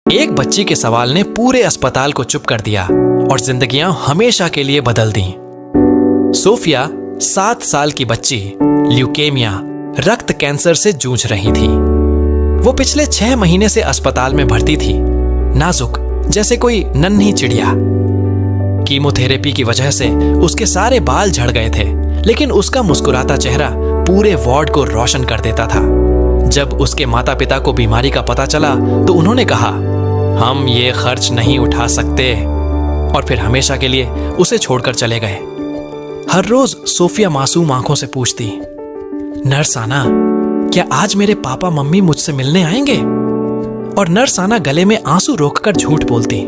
एक बच्ची के सवाल ने पूरे अस्पताल को चुप कर दिया और जिंदगियां हमेशा के लिए बदल दी। सोफिया 7 साल की बच्ची ल्यूकेमिया रक्त कैंसर से जूझ रही थी। वो पिछले 6 महीने से अस्पताल में भर्ती थी, नाजुक जैसे कोई नन्ही चिड़िया। कीमोथेरेपी की वजह से उसके सारे बाल झड़ गए थे, लेकिन उसका मुस्कुराता चेहरा पूरे वार्ड को रोशन कर देता था। जब उसके माता पिता को बीमारी का पता चला तो उन्होंने कहा, हम ये खर्च नहीं उठा सकते, और फिर हमेशा के लिए उसे छोड़कर चले गए। हर रोज सोफिया मासूम आंखों से पूछती, नर्स आना, क्या आज मेरे पापा मम्मी मुझसे मिलने आएंगे? और नर्स आना गले में आंसू रोककर झूठ बोलती,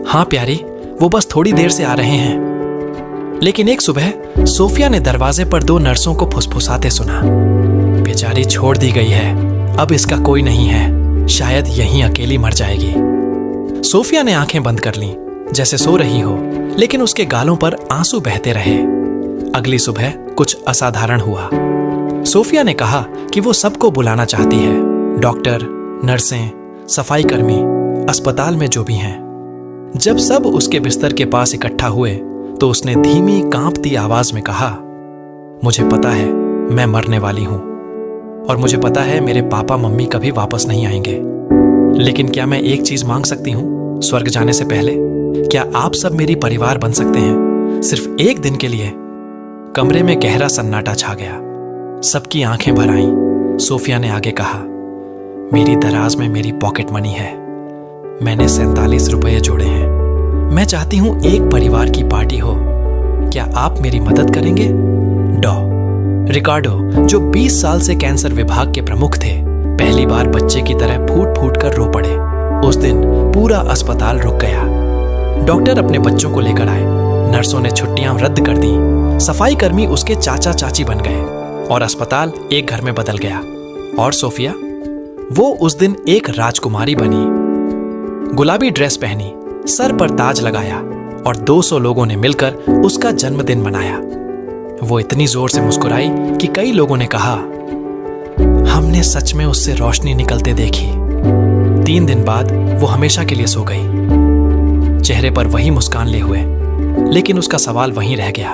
हाँ प्यारी, वो बस थोड़ी देर से आ रहे हैं। लेकिन एक सुबह सोफिया ने दरवाजे पर 2 नर्सों को फुसफुसाते सुना, बेचारी छोड़ दी गई है, अब इसका कोई नहीं है, शायद यहीं अकेली मर जाएगी। सोफिया ने आंखें बंद कर लीं, जैसे सो रही हो, लेकिन उसके गालों पर आंसू बहते रहे। अगली सुबह कुछ असाधारण हुआ। सोफिया ने कहा कि वो सबको बुलाना चाहती है, डॉक्टर, नर्सें, सफाई कर्मी, अस्पताल में जो भी हैं। जब सब उसके बिस्तर के पास इकट्ठा हुए तो उसने धीमी कांपती आवाज में कहा, मुझे पता है मैं मरने वाली हूं, और मुझे पता है मेरे पापा मम्मी कभी वापस नहीं आएंगे, लेकिन क्या मैं एक चीज मांग सकती हूं स्वर्ग जाने से पहले? क्या आप सब मेरी परिवार बन सकते हैं, सिर्फ एक दिन के लिए? कमरे में गहरा सन्नाटा छा गया। सबकी आंखें भर आईं। सोफिया ने आगे कहा, मेरी दराज में मेरी पॉकेट मनी है, मैंने 47 रुपये जोड़े हैं। मैं चाहती हूं एक परिवार की पार्टी हो, क्या आप मेरी मदद करेंगे? डॉ रिकार्डो, जो 20 साल से कैंसर विभाग के प्रमुख थे, पहली बार बच्चे की तरह फूट फूट कर रो पड़े। उस दिन पूरा अस्पताल रुक गया। डॉक्टर अपने बच्चों को लेकर आए, नर्सों ने छुट्टियां रद्द कर दी, सफाई कर्मी उसके चाचा चाची बन गए, और अस्पताल एक घर में बदल गया। और सोफिया, वो उस दिन एक राजकुमारी बनी। गुलाबी ड्रेस पहनी, सर पर ताज लगाया, और 200 लोगों ने मिलकर उसका जन्मदिन मनाया। वो इतनी जोर से मुस्कुराई कि कई लोगों ने कहा, हमने सच में उससे रोशनी निकलते देखी। 3 दिन बाद वो हमेशा के लिए सो गई, चेहरे पर वही मुस्कान लिए हुए, लेकिन उसका सवाल वहीं रह गया,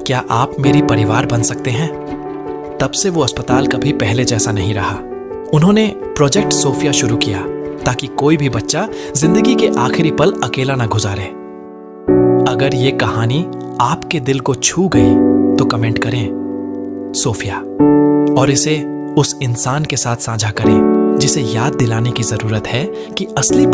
क्या आप मेरी परिवार बन सकते हैं? तब से वो अस्पताल कभी पहले जैसा नहीं रहा। उन्होंने प्रोजेक्ट सोफिया शुरू किया ताकि कोई भी बच्चा जिंदगी के आखिरी पल अकेला ना गुजारे। अगर ये कहानी आपके दिल को छू गई तो कमेंट करें सोफिया, और इसे उस इंसान के साथ साझा करें जिसे याद दिलाने की जरूरत है कि असली